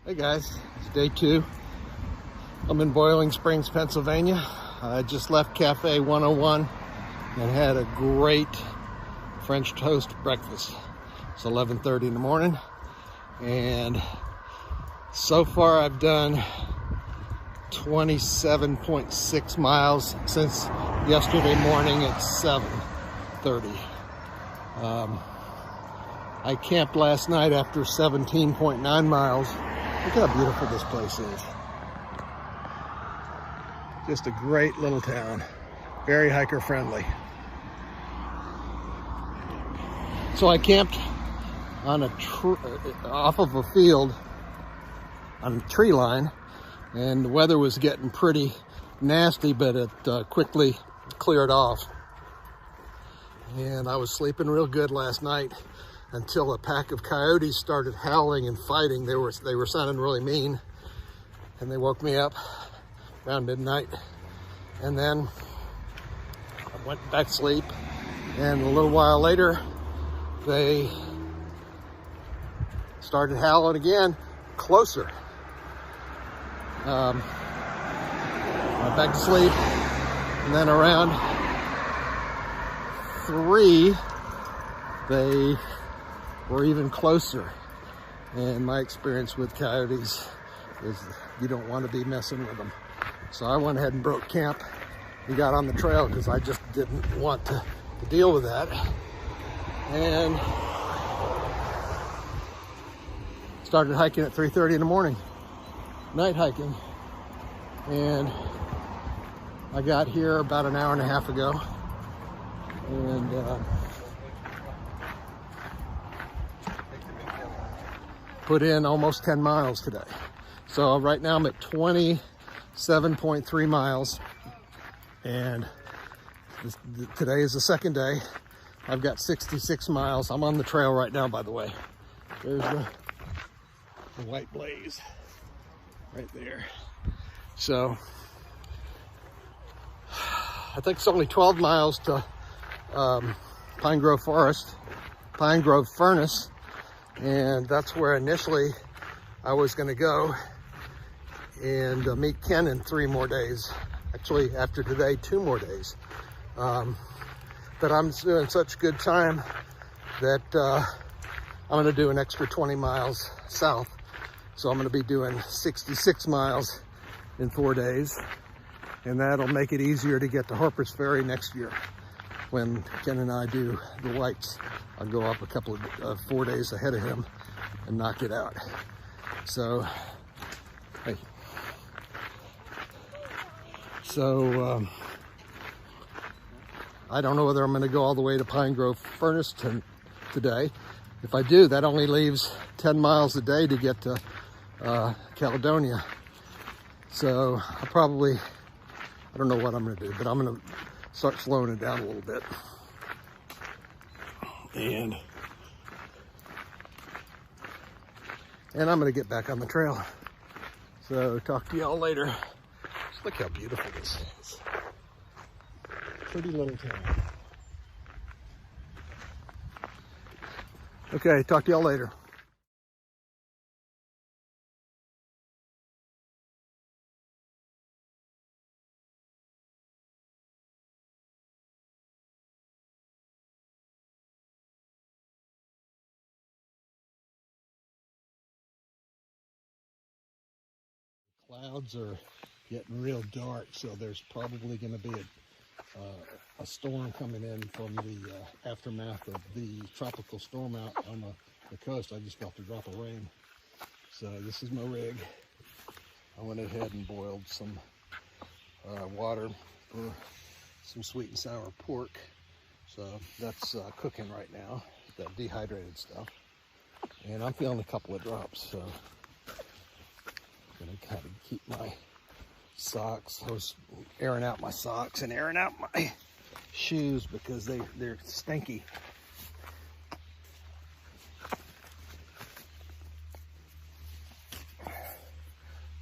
Hey guys, it's day 2. I'm in Boiling Springs, Pennsylvania. I just left Cafe 101 and had a great French toast breakfast. It's 11:30 in the morning, and so far I've done 27.6 miles since yesterday morning at 7:30. I camped last night after 17.9 miles. Look how beautiful this place is. Just a great little town. Very hiker friendly. So I camped on off of a field on a tree line, and the weather was getting pretty nasty, but it quickly cleared off. And I was sleeping real good last night until a pack of coyotes started howling and fighting. They were sounding really mean, and they woke me up around midnight. And then I went back to sleep, and a little while later they started howling again, closer. Went back to sleep, and then around 3 they were even closer. And my experience with coyotes is you don't want to be messing with them. So I went ahead and broke camp. We got on the trail because I just didn't want to deal with that. And started hiking at 3:30 in the morning, night hiking. And I got here about an hour and a half ago, and put in almost 10 miles today. So right now I'm at 27.3 miles, and today is the second day. I've got 66 miles. I'm on the trail right now, by the way. There's the white blaze right there. So I think it's only 12 miles to Pine Grove Furnace, and that's where initially I was going to go and meet Ken in 3 more days. Actually, after today, 2 more days. But I'm doing such good time that I'm going to do an extra 20 miles south. So I'm going to be doing 66 miles in 4 days, and that'll make it easier to get to Harper's Ferry next year. When Ken and I do the whites, I'll go up a couple of 4 days ahead of him and knock it out. So, hey. So, I don't know whether I'm going to go all the way to Pine Grove Furnace today. If I do, that only leaves 10 miles a day to get to Caledonia. So, I don't know what I'm going to do, but I'm going to start slowing it down a little bit. And I'm going to get back on the trail. So talk to y'all later. Just look how beautiful this is. Pretty little town. Okay, talk to y'all later. Clouds are getting real dark, so there's probably going to be a storm coming in from the aftermath of the tropical storm out on the coast. I just felt a drop of rain. So this is my rig. I went ahead and boiled some water for some sweet and sour pork. So that's cooking right now, that dehydrated stuff. And I'm feeling a couple of drops, so I'm gonna kind of keep my socks. I was airing out my socks and airing out my shoes because they're stinky.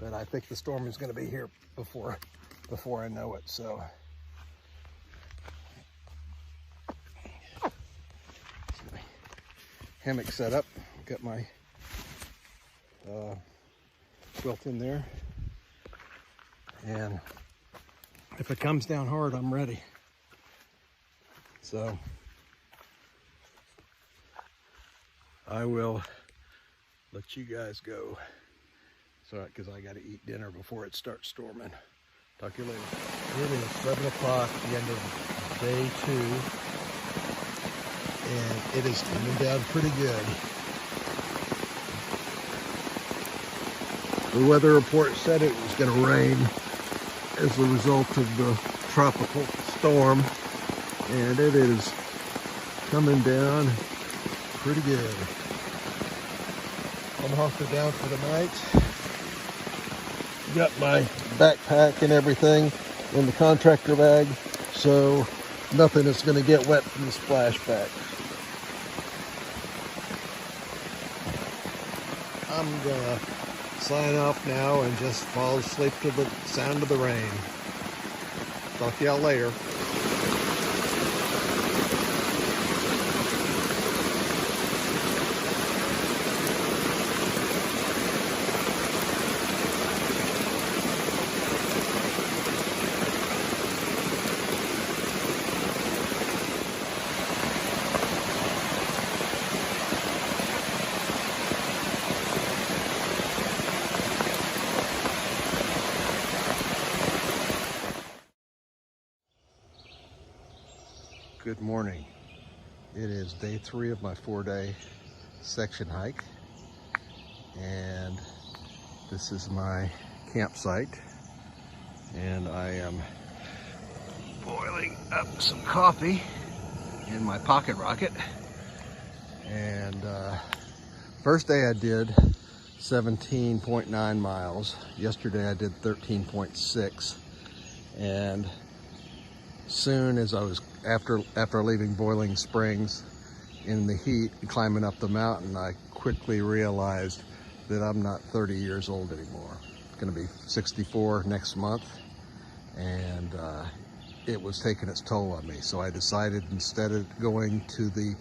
But I think the storm is going to be here before I know it. So hammock set up. Got my built in there. And if it comes down hard, I'm ready. So I will let you guys go. So, because I got to eat dinner before it starts storming. Talk to you later. It is 7 o'clock, the end of day 2. And it is coming down pretty good. The weather report said it was going to rain as a result of the tropical storm. And it is coming down pretty good. I'm hunkered down for the night. Got my backpack and everything in the contractor bag, so nothing is going to get wet from the splashback. I'm going to sign off now and just fall asleep to the sound of the rain. Talk to y'all later. Good morning. It is day 3 of my 4-day section hike, and this is my campsite, and I am boiling up some coffee in my pocket rocket. And first day I did 17.9 miles. Yesterday I did 13.6, and soon as I was after leaving Boiling Springs in the heat and climbing up the mountain, I quickly realized that I'm not 30 years old anymore. I'm gonna be 64 next month, and it was taking its toll on me. So I decided, instead of going to the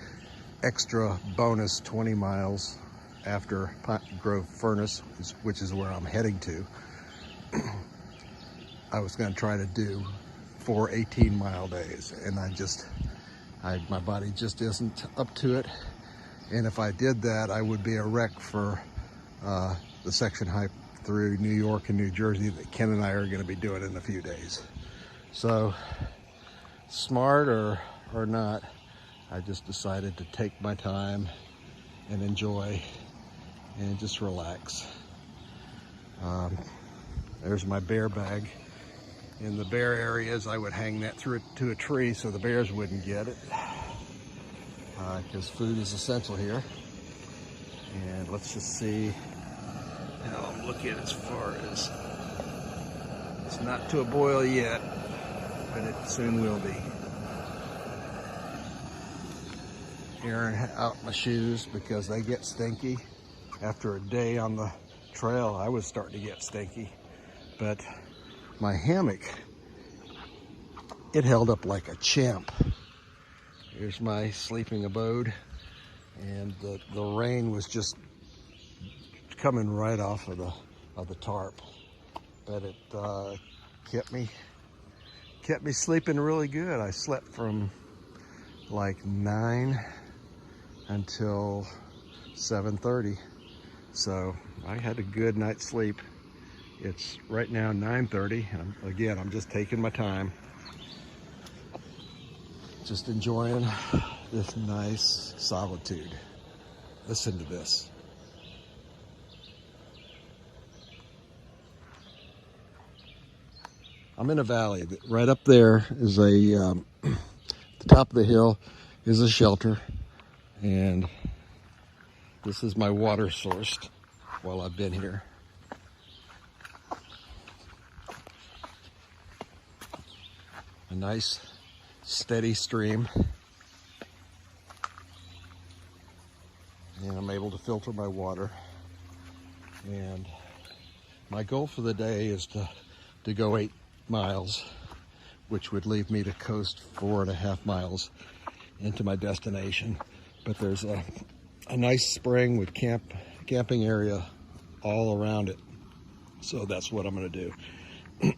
extra bonus 20 miles after Pine Grove Furnace, which is where I'm heading to, I was gonna try to do 4 18-mile days, and my body just isn't up to it. And if I did that, I would be a wreck for the section hike through New York and New Jersey that Ken and I are going to be doing in a few days. So, smart or not, I just decided to take my time and enjoy and just relax. There's my bear bag. In the bear areas, I would hang that to a tree so the bears wouldn't get it, because food is essential here. And let's just see how I'm looking as far as, it's not to a boil yet, but it soon will be. Airing out my shoes because they get stinky. After a day on the trail, I was starting to get stinky, but my hammock, it held up like a champ. Here's my sleeping abode, and the rain was just coming right off of the tarp, but it kept me sleeping really good. I slept from like 9 until 7:30, so I had a good night's sleep. It's right now 9:30. Again, I'm just taking my time, just enjoying this nice solitude. Listen to this. I'm in a valley. Right up there is the top of the hill is a shelter, and this is my water source while I've been here. A nice steady stream, and I'm able to filter my water. And my goal for the day is to go 8 miles, which would leave me to coast 4.5 miles into my destination. But there's a nice spring with camping area all around it, So that's what I'm going to do.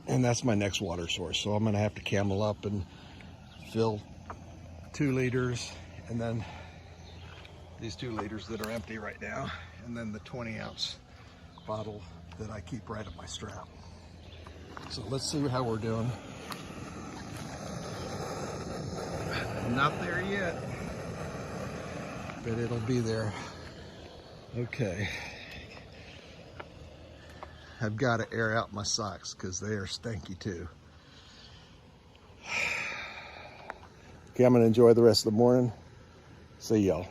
And that's my next water source. So I'm going to have to camel up and fill 2 liters, and then these 2 liters that are empty right now, and then the 20-ounce bottle that I keep right at my strap. So let's see how we're doing. Not there yet, but it'll be there. Okay. I've got to air out my socks because they are stinky too. Okay, I'm going to enjoy the rest of the morning. See y'all.